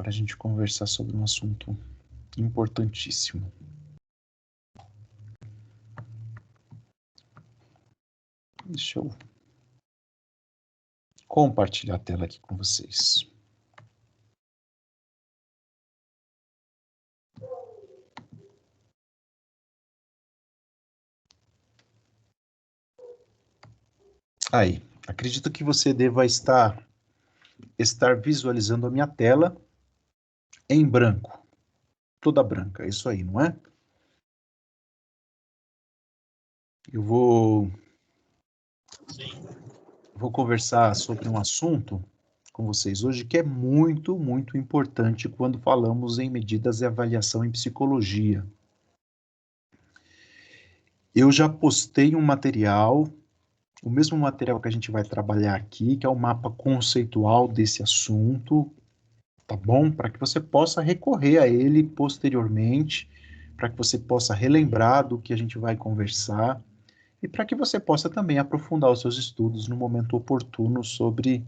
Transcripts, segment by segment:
para a gente conversar sobre um assunto importantíssimo. Deixa eu compartilhar a tela aqui com vocês. Aí, acredito que você deva estar visualizando a minha tela em branco, toda branca, é isso aí, não é? Eu vou conversar sobre um assunto com vocês hoje que é muito, muito importante quando falamos em medidas e avaliação em psicologia. Eu já postei um material, o mesmo material que a gente vai trabalhar aqui, que é o mapa conceitual desse assunto, tá bom? Para que você possa recorrer a ele posteriormente, para que você possa relembrar do que a gente vai conversar e para que você possa também aprofundar os seus estudos no momento oportuno sobre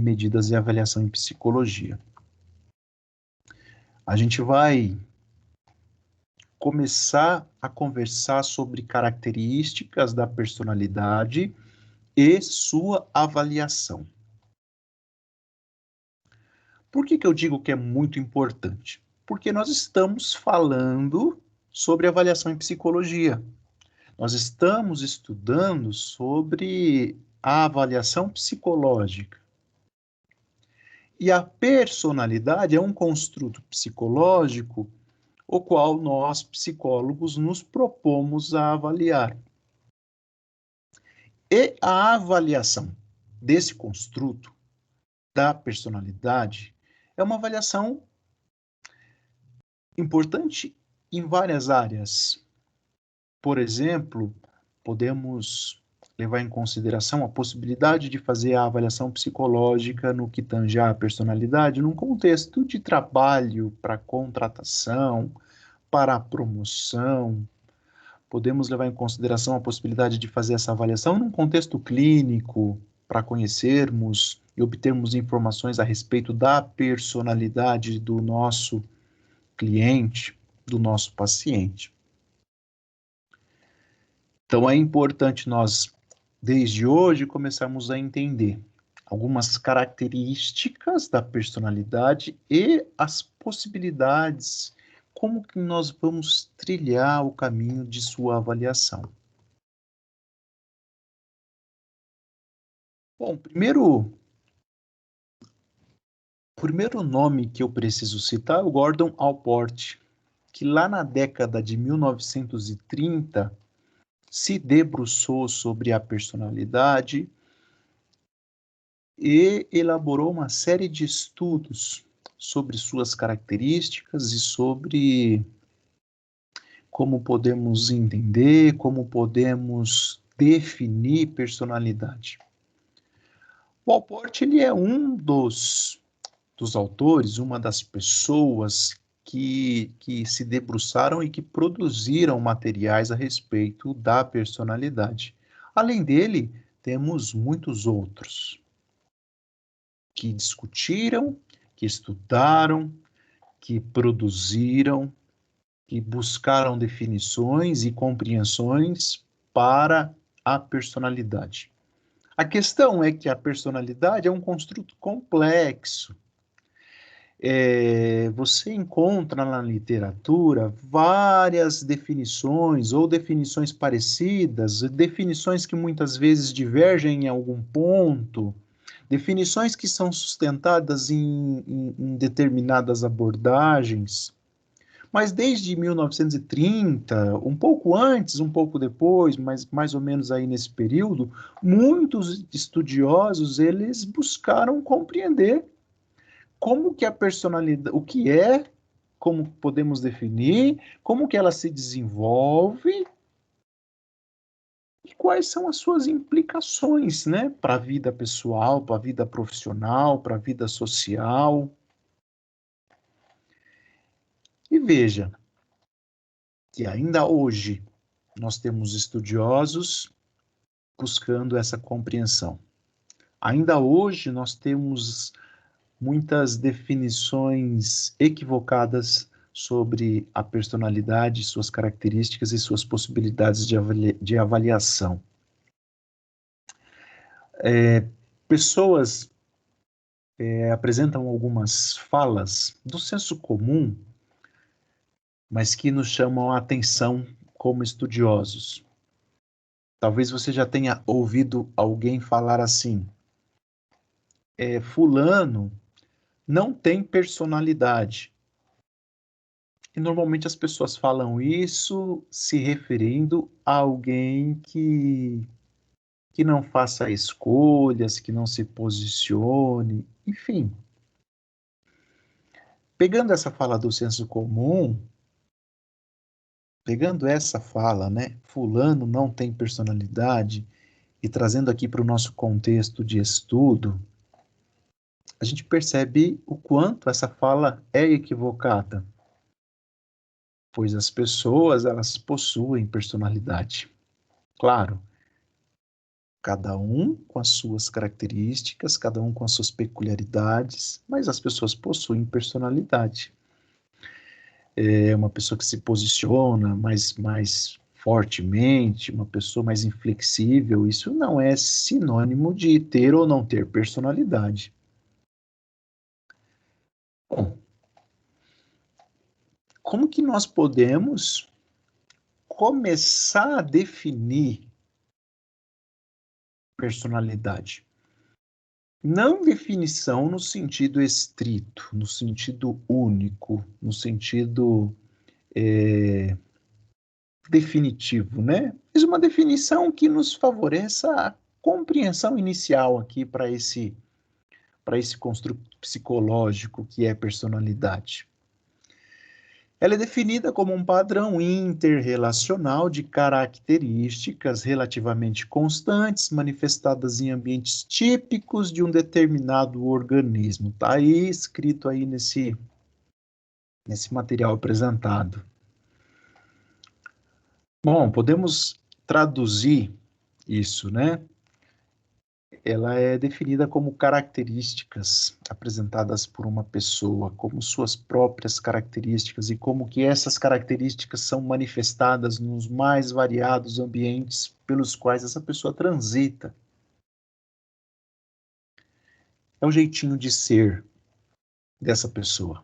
medidas e avaliação em psicologia. A gente vai começar a conversar sobre características da personalidade e sua avaliação. Por que eu digo que é muito importante? Porque nós estamos falando sobre avaliação em psicologia. Nós estamos estudando sobre a avaliação psicológica. E a personalidade é um construto psicológico o qual nós, psicólogos, nos propomos a avaliar. E a avaliação desse construto da personalidade é uma avaliação importante em várias áreas. Por exemplo, podemos levar em consideração a possibilidade de fazer a avaliação psicológica no que tange à personalidade num contexto de trabalho para contratação, para a promoção. Podemos levar em consideração a possibilidade de fazer essa avaliação num contexto clínico para conhecermos e obtermos informações a respeito da personalidade do nosso cliente, do nosso paciente. Então, é importante nós, desde hoje, começarmos a entender algumas características da personalidade e as possibilidades, como que nós vamos trilhar o caminho de sua avaliação. Bom, o primeiro nome que eu preciso citar é o Gordon Allport, que lá na década de 1930 se debruçou sobre a personalidade e elaborou uma série de estudos sobre suas características e sobre como podemos entender, como podemos definir personalidade. O Allport, ele é um dos autores, uma das pessoas que se debruçaram e que produziram materiais a respeito da personalidade. Além dele, temos muitos outros que discutiram, que estudaram, que produziram, que buscaram definições e compreensões para a personalidade. A questão é que a personalidade é um construto complexo. Você encontra na literatura várias definições ou definições parecidas, definições que muitas vezes divergem em algum ponto, definições que são sustentadas em determinadas abordagens. Mas desde 1930, um pouco antes, um pouco depois, mas mais ou menos aí nesse período, muitos estudiosos eles buscaram compreender como que a personalidade, o que é, como podemos definir, como que ela se desenvolve e quais são as suas implicações, né, para a vida pessoal, para a vida profissional, para a vida social. E veja que ainda hoje nós temos estudiosos buscando essa compreensão. Ainda hoje nós temos muitas definições equivocadas sobre a personalidade, suas características e suas possibilidades de avaliação. Pessoas apresentam algumas falas do senso comum, mas que nos chamam a atenção como estudiosos. Talvez você já tenha ouvido alguém falar assim: fulano não tem personalidade. E normalmente as pessoas falam isso se referindo a alguém que não faça escolhas, que não se posicione, enfim. Pegando essa fala do senso comum, pegando essa fala, né, fulano não tem personalidade, e trazendo aqui para o nosso contexto de estudo, a gente percebe o quanto essa fala é equivocada, pois as pessoas, elas possuem personalidade. Claro, cada um com as suas características, cada um com as suas peculiaridades, mas as pessoas possuem personalidade. É uma pessoa que se posiciona mais fortemente, uma pessoa mais inflexível, isso não é sinônimo de ter ou não ter personalidade. Bom, como que nós podemos começar a definir personalidade? Não definição no sentido estrito, no sentido único, no sentido definitivo, né? Mas uma definição que nos favoreça a compreensão inicial aqui para esse construto psicológico que é personalidade. Ela é definida como um padrão interrelacional de características relativamente constantes, manifestadas em ambientes típicos de um determinado organismo. Está aí escrito aí nesse material apresentado. Bom, podemos traduzir isso, né? Ela é definida como características apresentadas por uma pessoa, como suas próprias características e como que essas características são manifestadas nos mais variados ambientes pelos quais essa pessoa transita. É o jeitinho de ser dessa pessoa.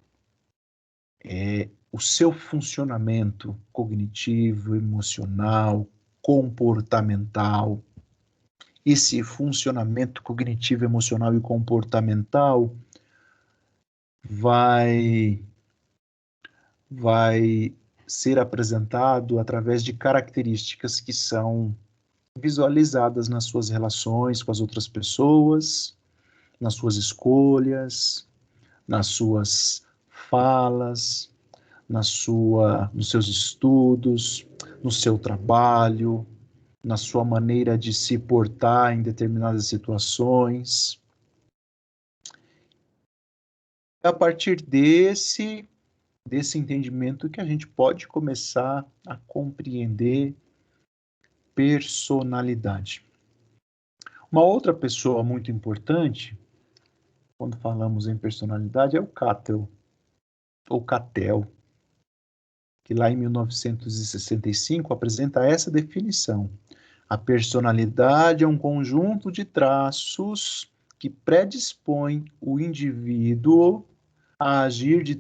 É o seu funcionamento cognitivo, emocional, comportamental. Esse funcionamento cognitivo, emocional e comportamental vai ser apresentado através de características que são visualizadas nas suas relações com as outras pessoas, nas suas escolhas, nas suas falas, nos seus estudos, no seu trabalho, na sua maneira de se portar em determinadas situações. A partir desse entendimento que a gente pode começar a compreender personalidade. Uma outra pessoa muito importante, quando falamos em personalidade, é o Cattell, ou Cattell, que lá em 1965 apresenta essa definição. A personalidade é um conjunto de traços que predispõe o indivíduo a agir de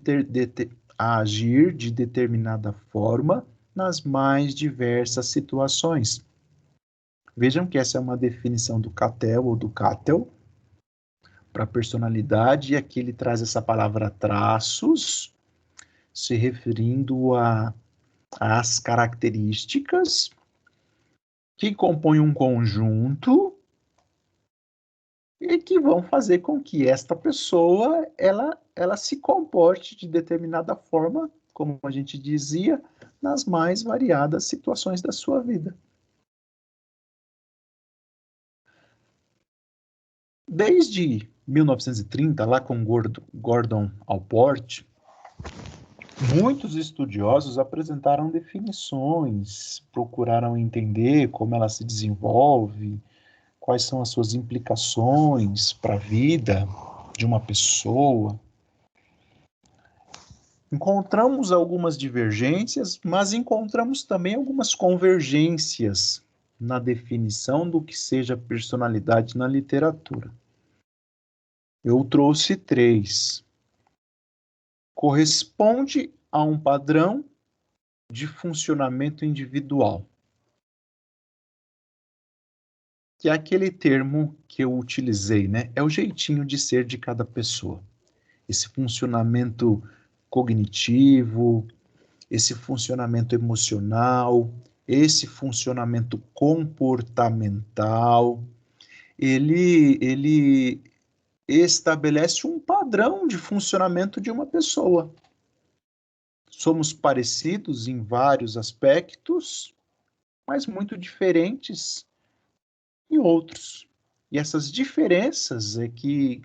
determinada forma nas mais diversas situações. Vejam que essa é uma definição do Cattell ou do Cattell para personalidade, e aqui ele traz essa palavra traços, se referindo às características que compõem um conjunto e que vão fazer com que esta pessoa ela se comporte de determinada forma, como a gente dizia, nas mais variadas situações da sua vida. Desde 1930, lá com Gordon Allport, muitos estudiosos apresentaram definições, procuraram entender como ela se desenvolve, quais são as suas implicações para a vida. de uma pessoa, encontramos algumas divergências, mas encontramos também algumas convergências na definição do que seja personalidade na literatura. Eu trouxe 3. Corresponde a um padrão de funcionamento individual, que é aquele termo que eu utilizei, né? É o jeitinho de ser de cada pessoa. Esse funcionamento cognitivo, esse funcionamento emocional, esse funcionamento comportamental, ele estabelece um padrão de funcionamento de uma pessoa. Somos parecidos em vários aspectos, mas muito diferentes em outros. E essas diferenças é que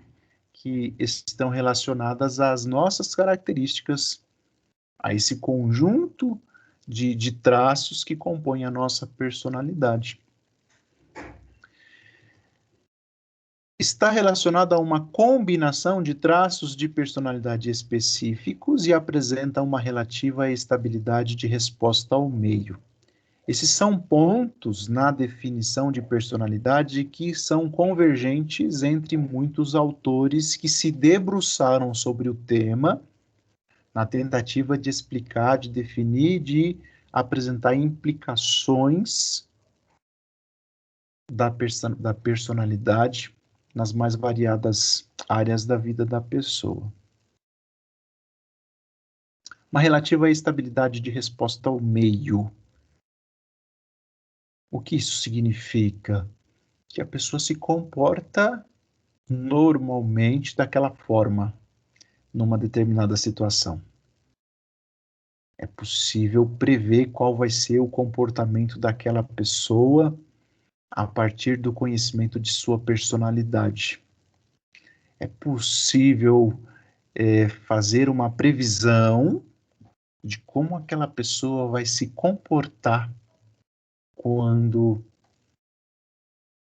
estão relacionadas às nossas características, a esse conjunto de traços que compõem a nossa personalidade. Está relacionada a uma combinação de traços de personalidade específicos e apresenta uma relativa estabilidade de resposta ao meio. Esses são pontos na definição de personalidade que são convergentes entre muitos autores que se debruçaram sobre o tema na tentativa de explicar, de definir, de apresentar implicações da personalidade nas mais variadas áreas da vida da pessoa. Uma relativa estabilidade de resposta ao meio. O que isso significa? Que a pessoa se comporta normalmente daquela forma, numa determinada situação. É possível prever qual vai ser o comportamento daquela pessoa a partir do conhecimento de sua personalidade. É possível fazer uma previsão de como aquela pessoa vai se comportar quando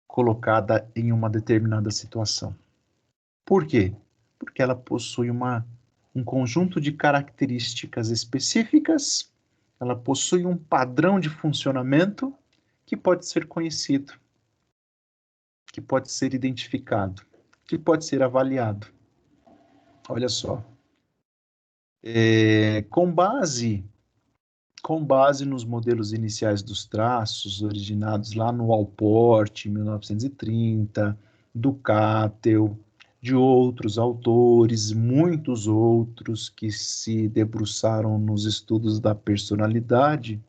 colocada em uma determinada situação. Por quê? Porque ela possui um conjunto de características específicas, ela possui um padrão de funcionamento que pode ser conhecido, que pode ser identificado, que pode ser avaliado. Olha só. Com base nos modelos iniciais dos traços, originados lá no Allport, em 1930, do Cattell, de outros autores, muitos outros que se debruçaram nos estudos da personalidade,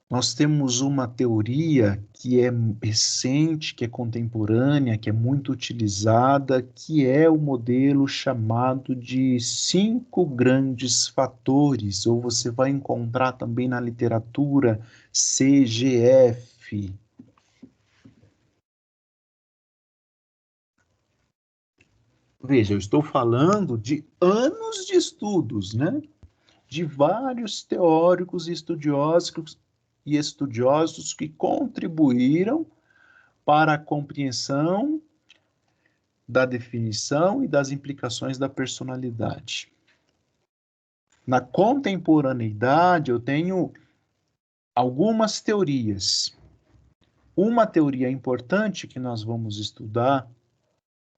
nós temos uma teoria que é recente, que é contemporânea, que é muito utilizada, que é o modelo chamado de 5 grandes fatores, ou você vai encontrar também na literatura CGF. Veja, eu estou falando de anos de estudos, né? De vários teóricos e estudiosos que contribuíram para a compreensão da definição e das implicações da personalidade. Na contemporaneidade, eu tenho algumas teorias. Uma teoria importante que nós vamos estudar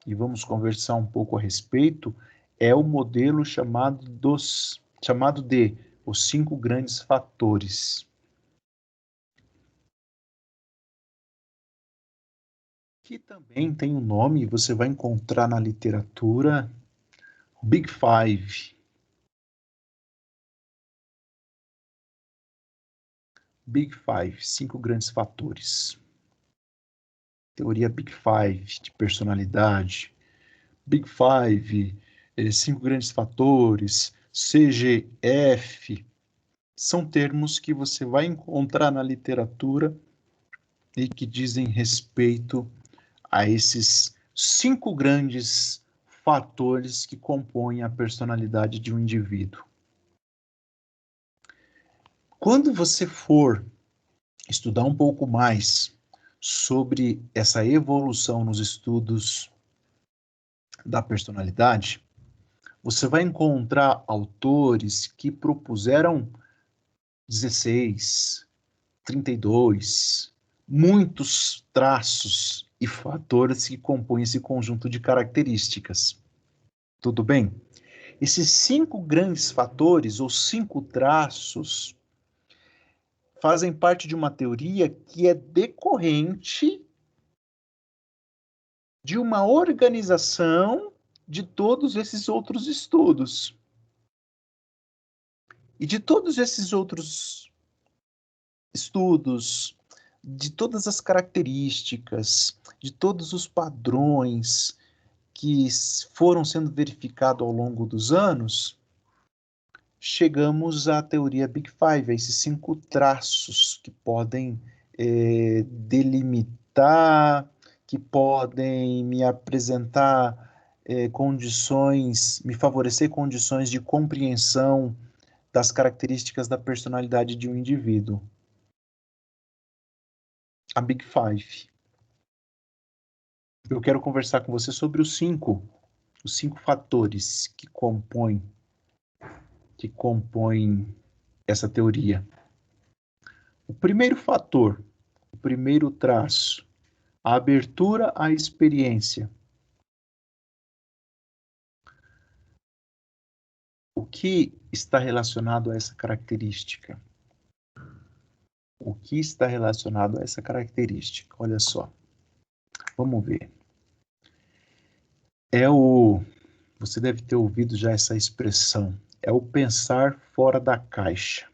e vamos conversar um pouco a respeito é o modelo chamado de os 5 grandes fatores. Que também tem um nome, você vai encontrar na literatura, Big Five. Big Five, 5 grandes fatores. Teoria Big Five de personalidade. Big Five, 5 grandes fatores, CGF, são termos que você vai encontrar na literatura e que dizem respeito a esses 5 grandes fatores que compõem a personalidade de um indivíduo. Quando você for estudar um pouco mais sobre essa evolução nos estudos da personalidade, você vai encontrar autores que propuseram 16, 32, muitos traços e fatores que compõem esse conjunto de características. Tudo bem? Esses 5 grandes fatores ou 5 traços fazem parte de uma teoria que é decorrente de uma organização de todos esses outros estudos. E de todos esses outros estudos, de todas as características, de todos os padrões que foram sendo verificados ao longo dos anos, chegamos à teoria Big Five, a esses 5 traços que podem delimitar, que podem me apresentar condições, me favorecer condições de compreensão das características da personalidade de um indivíduo. A Big Five. Eu quero conversar com você sobre os 5 fatores que compõem essa teoria. O primeiro fator, o primeiro traço, a abertura à experiência. O que está relacionado a essa característica? O que está relacionado a essa característica? Olha só. Vamos ver. Você deve ter ouvido já essa expressão. É o pensar fora da caixa.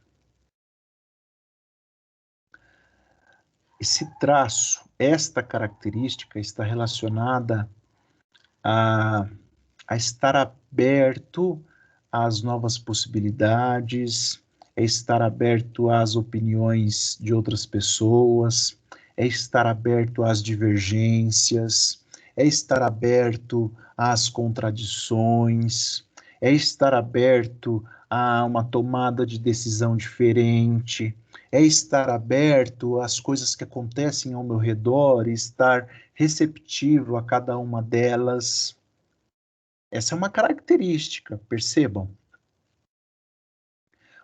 Esse traço, esta característica está relacionada a estar aberto às novas possibilidades, é estar aberto às opiniões de outras pessoas, é estar aberto às divergências, é estar aberto às contradições, é estar aberto a uma tomada de decisão diferente, é estar aberto às coisas que acontecem ao meu redor e estar receptivo a cada uma delas. Essa é uma característica, percebam.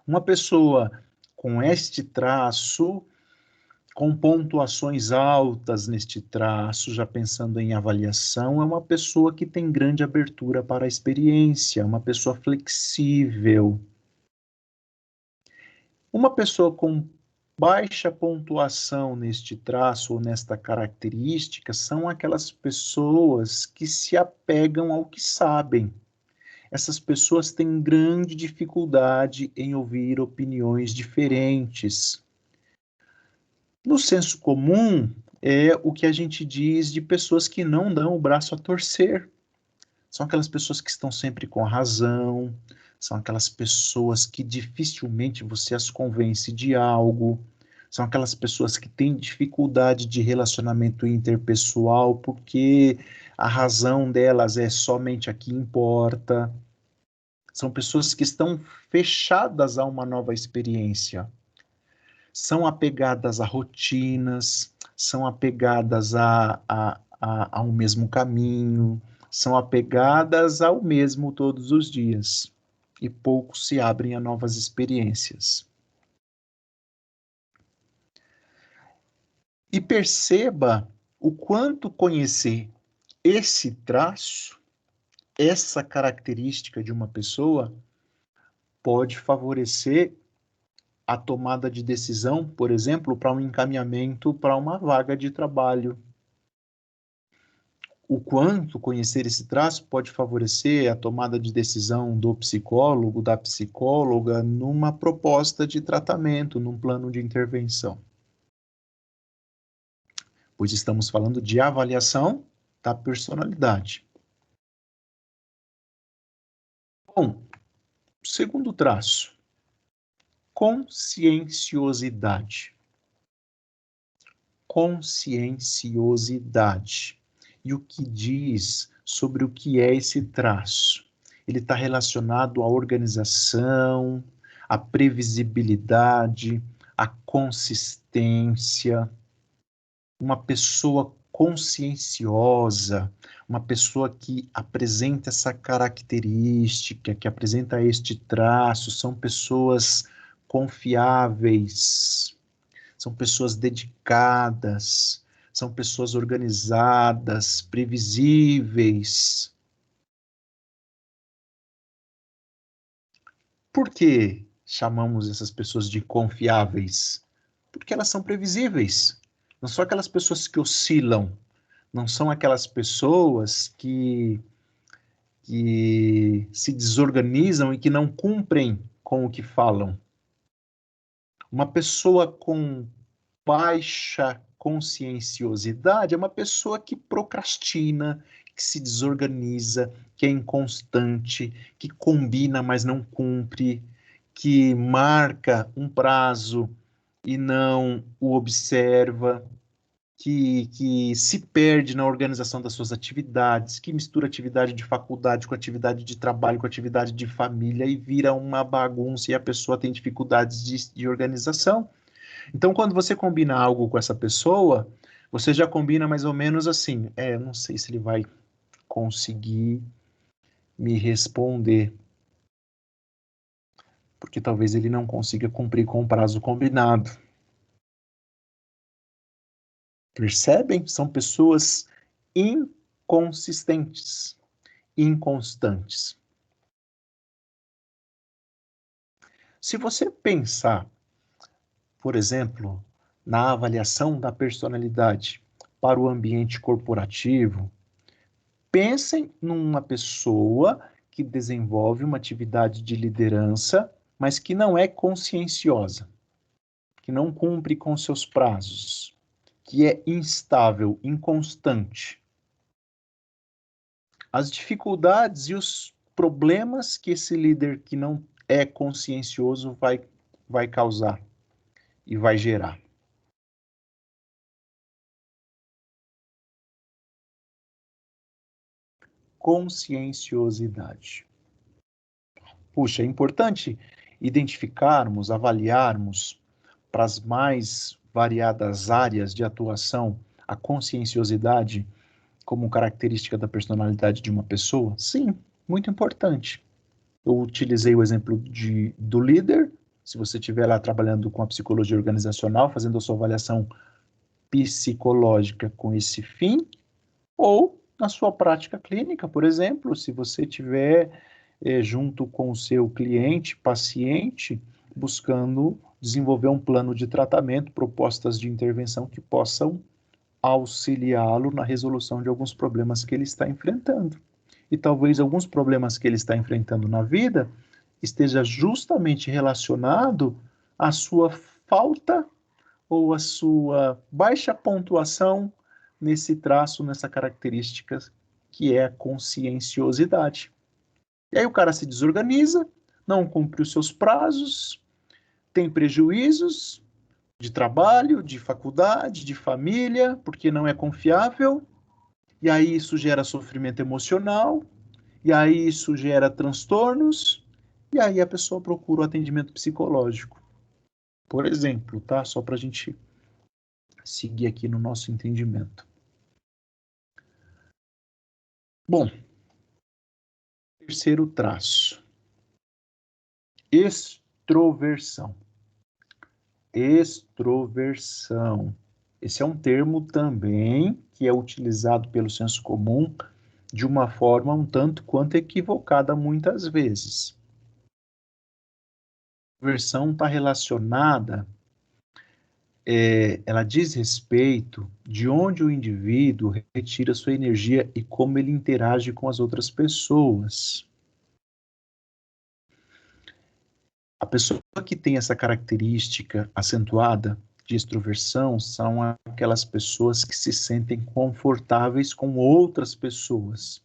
Uma pessoa com este traço, com pontuações altas neste traço, já pensando em avaliação, é uma pessoa que tem grande abertura para a experiência, uma pessoa flexível. Uma pessoa com baixa pontuação neste traço ou nesta característica são aquelas pessoas que se apegam ao que sabem. Essas pessoas têm grande dificuldade em ouvir opiniões diferentes. No senso comum, é o que a gente diz de pessoas que não dão o braço a torcer. São aquelas pessoas que estão sempre com a razão, são aquelas pessoas que dificilmente você as convence de algo, são aquelas pessoas que têm dificuldade de relacionamento interpessoal porque a razão delas é somente a que importa. São pessoas que estão fechadas a uma nova experiência. São apegadas a rotinas, são apegadas ao mesmo caminho, são apegadas ao mesmo todos os dias. E poucos se abrem a novas experiências. E perceba o quanto conhecer esse traço, essa característica de uma pessoa, pode favorecer a tomada de decisão, por exemplo, para um encaminhamento para uma vaga de trabalho. O quanto conhecer esse traço pode favorecer a tomada de decisão do psicólogo, da psicóloga, numa proposta de tratamento, num plano de intervenção. Pois estamos falando de avaliação da personalidade. Bom, segundo traço, conscienciosidade. Conscienciosidade. E o que diz sobre o que é esse traço? Ele está relacionado à organização, à previsibilidade, à consistência. uma pessoa conscienciosa, uma pessoa que apresenta essa característica, que apresenta este traço, são pessoas confiáveis, são pessoas dedicadas, são pessoas organizadas, previsíveis. Por que chamamos essas pessoas de confiáveis? Porque elas são previsíveis. Não são aquelas pessoas que oscilam, não são aquelas pessoas que se desorganizam e que não cumprem com o que falam. Uma pessoa com baixa conscienciosidade é uma pessoa que procrastina, que se desorganiza, que é inconstante, que combina, mas não cumpre, que marca um prazo e não o observa, que se perde na organização das suas atividades, que mistura atividade de faculdade com atividade de trabalho, com atividade de família e vira uma bagunça e a pessoa tem dificuldades de organização. Então, quando você combina algo com essa pessoa, você já combina mais ou menos assim: eu não sei se ele vai conseguir me responder, porque talvez ele não consiga cumprir com o prazo combinado. Percebem? São pessoas inconsistentes, inconstantes. Se você pensar, por exemplo, na avaliação da personalidade para o ambiente corporativo, pensem numa pessoa que desenvolve uma atividade de liderança, mas que não é conscienciosa, que não cumpre com seus prazos, que é instável, inconstante. As dificuldades e os problemas que esse líder que não é consciencioso vai causar e vai gerar. Conscienciosidade. Puxa, é importante identificarmos, avaliarmos para as mais variadas áreas de atuação a conscienciosidade como característica da personalidade de uma pessoa? Sim, muito importante. Eu utilizei o exemplo do líder. Se você estiver lá trabalhando com a psicologia organizacional, fazendo a sua avaliação psicológica com esse fim, ou na sua prática clínica, por exemplo, se você tiver junto com o seu cliente, paciente, buscando desenvolver um plano de tratamento, propostas de intervenção que possam auxiliá-lo na resolução de alguns problemas que ele está enfrentando. E talvez alguns problemas que ele está enfrentando na vida esteja justamente relacionado à sua falta ou à sua baixa pontuação nesse traço, nessa característica que é a conscienciosidade. E aí o cara se desorganiza, não cumpre os seus prazos, tem prejuízos de trabalho, de faculdade, de família, porque não é confiável, e aí isso gera sofrimento emocional, e aí isso gera transtornos, e aí a pessoa procura o atendimento psicológico. Por exemplo, tá? Só para a gente seguir aqui no nosso entendimento. Bom, terceiro traço. Extroversão. Extroversão. Esse é um termo também que é utilizado pelo senso comum de uma forma um tanto quanto equivocada muitas vezes. A extroversão está relacionada, ela diz respeito de onde o indivíduo retira sua energia e como ele interage com as outras pessoas. A pessoa que tem essa característica acentuada de extroversão são aquelas pessoas que se sentem confortáveis com outras pessoas.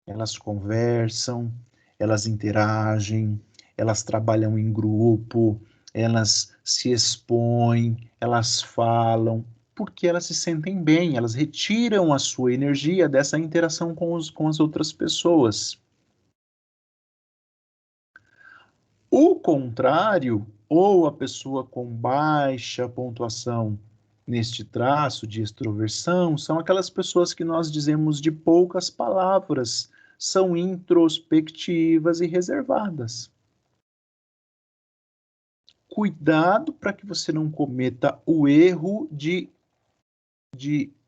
Elas conversam, elas interagem, elas trabalham em grupo, elas se expõem, elas falam, porque elas se sentem bem, elas retiram a sua energia dessa interação com as outras pessoas. O contrário, ou a pessoa com baixa pontuação neste traço de extroversão são aquelas pessoas que nós dizemos de poucas palavras, são introspectivas e reservadas. Cuidado para que você não cometa o erro de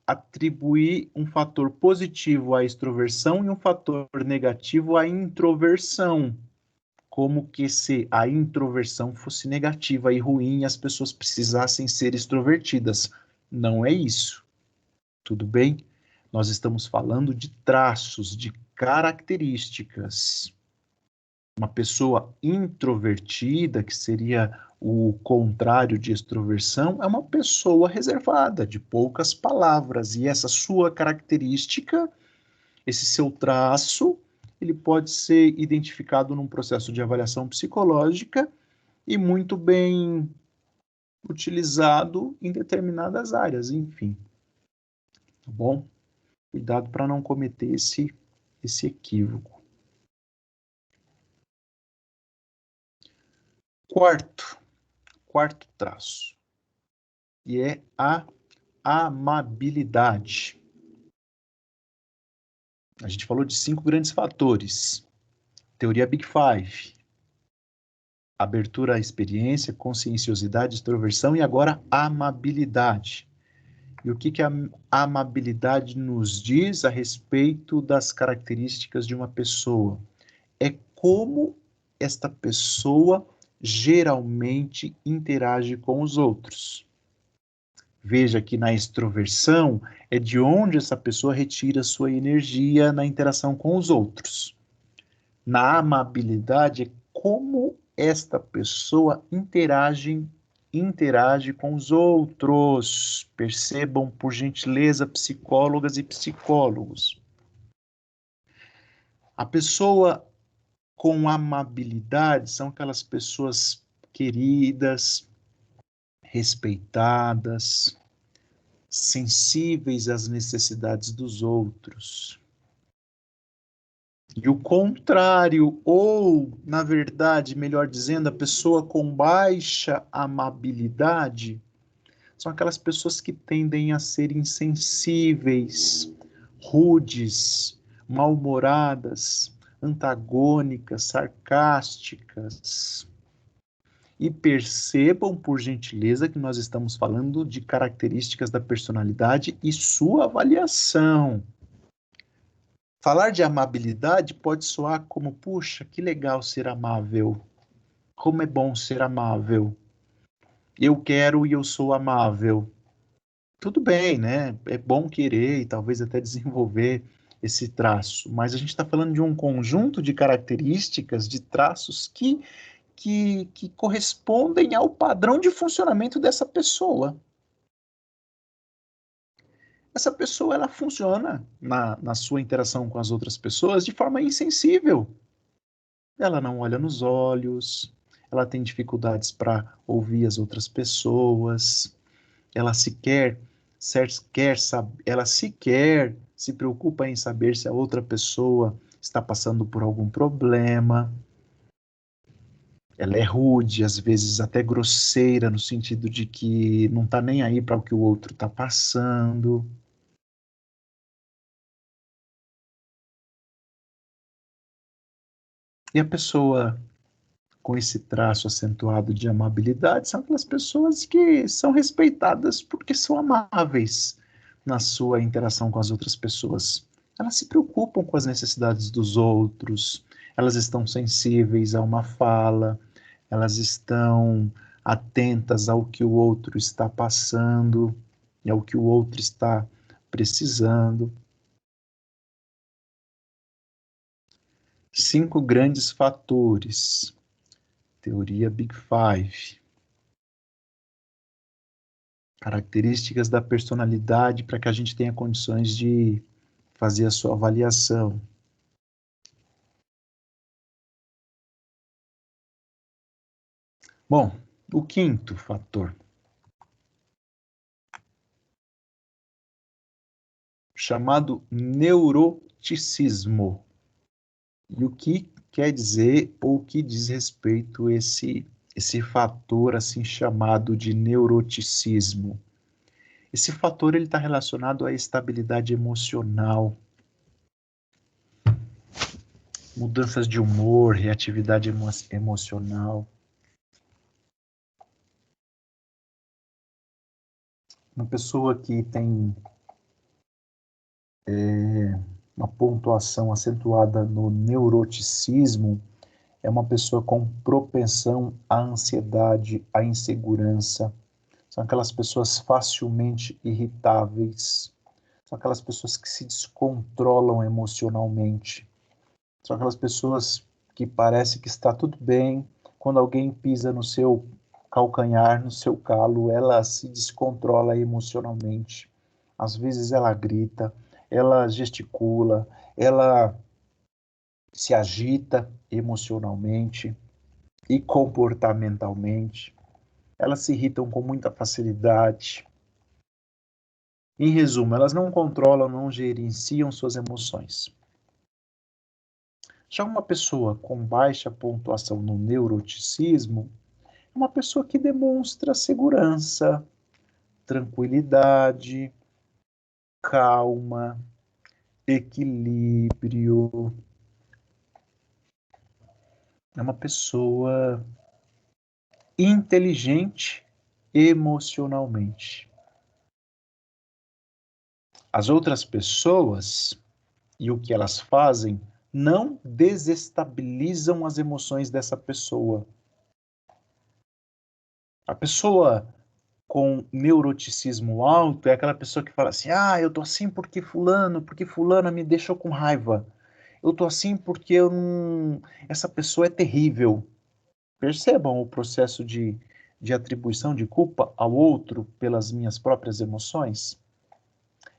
atribuir um fator positivo à extroversão e um fator negativo à introversão. Como que se a introversão fosse negativa e ruim e as pessoas precisassem ser extrovertidas. Não é isso. Tudo bem? Nós estamos falando de traços, de características. Uma pessoa introvertida, que seria o contrário de extroversão, é uma pessoa reservada, de poucas palavras. E essa sua característica, esse seu traço, ele pode ser identificado num processo de avaliação psicológica e muito bem utilizado em determinadas áreas, enfim. Tá bom? Cuidado para não cometer esse equívoco. Quarto traço, e é a amabilidade. A gente falou de 5 grandes fatores. Teoria Big Five. Abertura à experiência, conscienciosidade, extroversão e agora amabilidade. E o que a amabilidade nos diz a respeito das características de uma pessoa? É como esta pessoa geralmente interage com os outros. Veja que na extroversão é de onde essa pessoa retira sua energia na interação com os outros. Na amabilidade é como esta pessoa interage com os outros. Percebam, por gentileza, psicólogas e psicólogos. A pessoa com amabilidade são aquelas pessoas queridas, respeitadas, sensíveis às necessidades dos outros. E o contrário, ou, na verdade, melhor dizendo, a pessoa com baixa amabilidade, são aquelas pessoas que tendem a ser insensíveis, rudes, mal-humoradas, antagônicas, sarcásticas. E percebam, por gentileza, que nós estamos falando de características da personalidade e sua avaliação. Falar de amabilidade pode soar como, puxa, que legal ser amável. Como é bom ser amável. Eu quero e eu sou amável. Tudo bem, né? É bom querer e talvez até desenvolver esse traço, mas a gente está falando de um conjunto de características, de traços que correspondem ao padrão de funcionamento dessa pessoa. Essa pessoa, ela funciona na sua interação com as outras pessoas de forma insensível. Ela não olha nos olhos, ela tem dificuldades para ouvir as outras pessoas, ela sequer se preocupa em saber se a outra pessoa está passando por algum problema. Ela é rude, às vezes até grosseira, no sentido de que não está nem aí para o que o outro está passando. E a pessoa com esse traço acentuado de amabilidade são aquelas pessoas que são respeitadas porque são amáveis na sua interação com as outras pessoas. Elas se preocupam com as necessidades dos outros, elas estão sensíveis a uma fala, elas estão atentas ao que o outro está passando e ao que o outro está precisando. 5 grandes fatores. Teoria Big Five. Características da personalidade para que a gente tenha condições de fazer a sua avaliação. Bom, o quinto fator, chamado neuroticismo. E o que quer dizer ou o que diz respeito esse fator assim chamado de neuroticismo? Esse fator ele está relacionado à estabilidade emocional, mudanças de humor, reatividade emocional. Uma pessoa que tem uma pontuação acentuada no neuroticismo é uma pessoa com propensão à ansiedade, à insegurança. São aquelas pessoas facilmente irritáveis. São aquelas pessoas que se descontrolam emocionalmente. São aquelas pessoas que parece que está tudo bem. Quando alguém pisa no seu calcanhar, no seu calo, ela se descontrola emocionalmente. Às vezes ela grita, ela gesticula, ela se agita emocionalmente e comportamentalmente. Elas se irritam com muita facilidade. Em resumo, elas não controlam, não gerenciam suas emoções. Já uma pessoa com baixa pontuação no neuroticismo é uma pessoa que demonstra segurança, tranquilidade, calma, equilíbrio. É uma pessoa inteligente emocionalmente. As outras pessoas e o que elas fazem não desestabilizam as emoções dessa pessoa. A pessoa com neuroticismo alto é aquela pessoa que fala assim: ah, eu tô assim porque fulana me deixou com raiva. Eu tô assim porque eu não... essa pessoa é terrível. Percebam o processo de atribuição de culpa ao outro pelas minhas próprias emoções?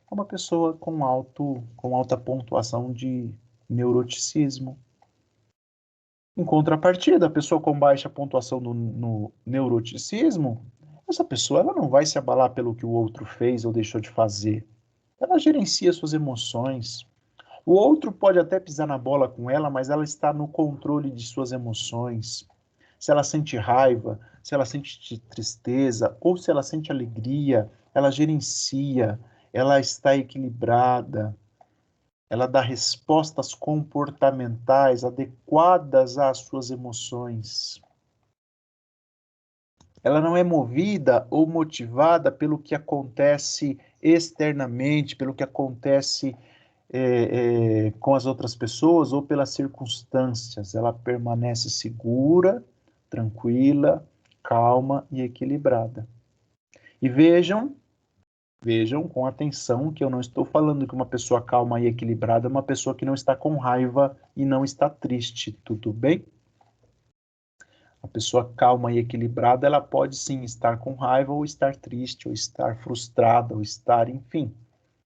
É uma pessoa com alta pontuação de neuroticismo. Em contrapartida, a pessoa com baixa pontuação no neuroticismo, essa pessoa ela não vai se abalar pelo que o outro fez ou deixou de fazer. Ela gerencia suas emoções. O outro pode até pisar na bola com ela, mas ela está no controle de suas emoções. Se ela sente raiva, se ela sente tristeza ou se ela sente alegria, ela gerencia, ela está equilibrada, ela dá respostas comportamentais adequadas às suas emoções. Ela não é movida ou motivada pelo que acontece externamente, pelo que acontece com as outras pessoas ou pelas circunstâncias. Ela permanece segura, tranquila, calma e equilibrada. E vejam com atenção que eu não estou falando que uma pessoa calma e equilibrada é uma pessoa que não está com raiva e não está triste, tudo bem? A pessoa calma e equilibrada, ela pode sim estar com raiva ou estar triste, ou estar frustrada, ou estar, enfim,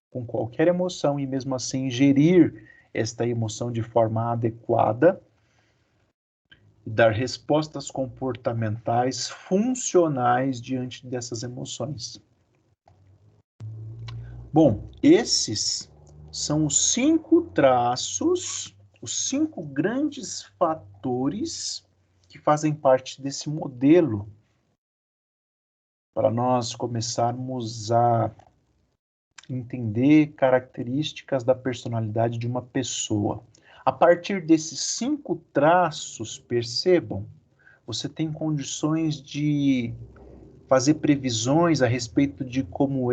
com qualquer emoção e mesmo assim gerir esta emoção de forma adequada e dar respostas comportamentais funcionais diante dessas emoções. Bom, esses são os 5 traços, os 5 grandes fatores que fazem parte desse modelo para nós começarmos a entender características da personalidade de uma pessoa. A partir desses 5 traços, percebam, você tem condições de fazer previsões a respeito de como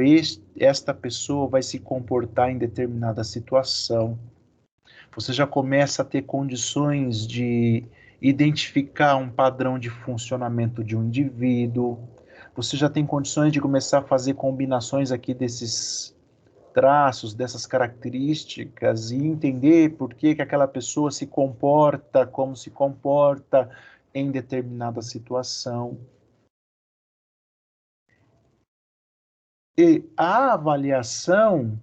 esta pessoa vai se comportar em determinada situação. Você já começa a ter condições de identificar um padrão de funcionamento de um indivíduo. Você já tem condições de começar a fazer combinações aqui desses traços, dessas características e entender por que aquela pessoa se comporta como se comporta em determinada situação. E a avaliação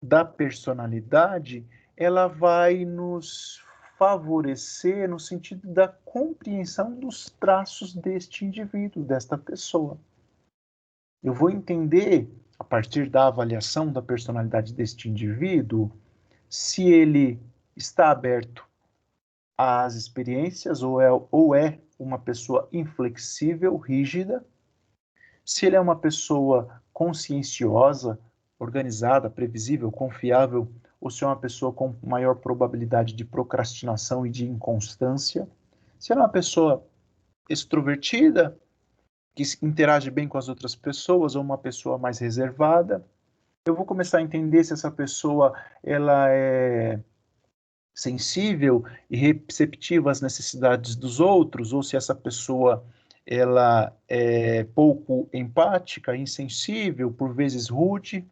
da personalidade, ela vai nos favorecer no sentido da compreensão dos traços deste indivíduo, desta pessoa. Eu vou entender, a partir da avaliação da personalidade deste indivíduo, se ele está aberto às experiências ou é uma pessoa inflexível, rígida, Se ele é uma pessoa conscienciosa, organizada, previsível, confiável, ou se é uma pessoa com maior probabilidade de procrastinação e de inconstância. Se ele é uma pessoa extrovertida, que interage bem com as outras pessoas, ou uma pessoa mais reservada. Eu vou começar a entender se essa pessoa ela é sensível e receptiva às necessidades dos outros, ou se essa pessoa ela é pouco empática, insensível, por vezes rude.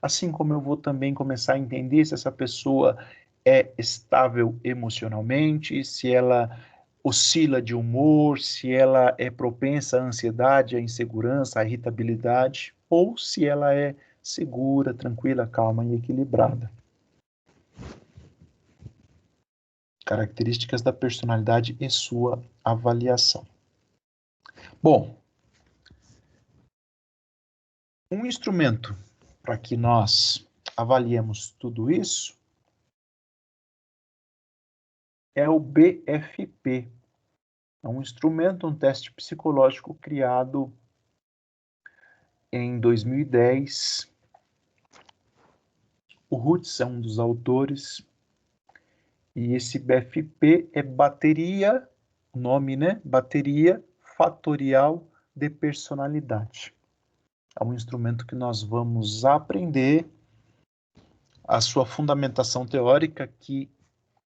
Assim como eu vou também começar a entender se essa pessoa é estável emocionalmente, se ela oscila de humor, se ela é propensa à ansiedade, à insegurança, à irritabilidade, ou se ela é segura, tranquila, calma e equilibrada. Características da personalidade e sua avaliação. Bom, um instrumento para que nós avaliemos tudo isso é o BFP. É um instrumento, um teste psicológico criado em 2010. O Rutz é um dos autores. E esse BFP é bateria, o nome, né? Bateria fatorial de personalidade. É um instrumento que nós vamos aprender a sua fundamentação teórica, que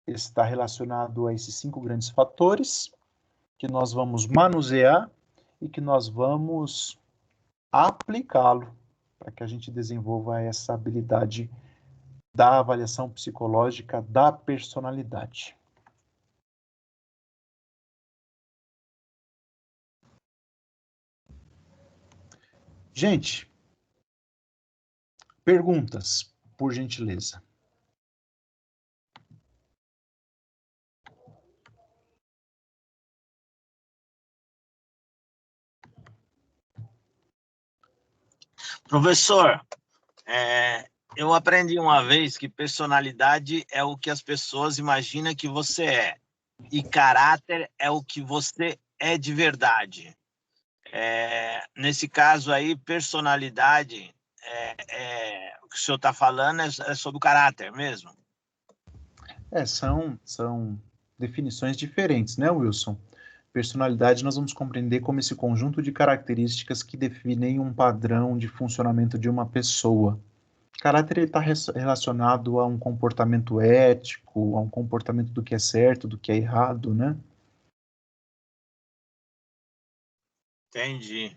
está relacionado a esses 5 grandes fatores, que nós vamos manusear e que nós vamos aplicá-lo para que a gente desenvolva essa habilidade da avaliação psicológica da personalidade. Gente, perguntas, por gentileza. Professor, eu aprendi uma vez que personalidade é o que as pessoas imaginam que você é, e caráter é o que você é de verdade. Nesse caso aí, personalidade, o que o senhor está falando é sobre o caráter mesmo? São definições diferentes, né, Wilson? Personalidade nós vamos compreender como esse conjunto de características que definem um padrão de funcionamento de uma pessoa. Caráter está relacionado a um comportamento ético, a um comportamento do que é certo, do que é errado, né? Entendi.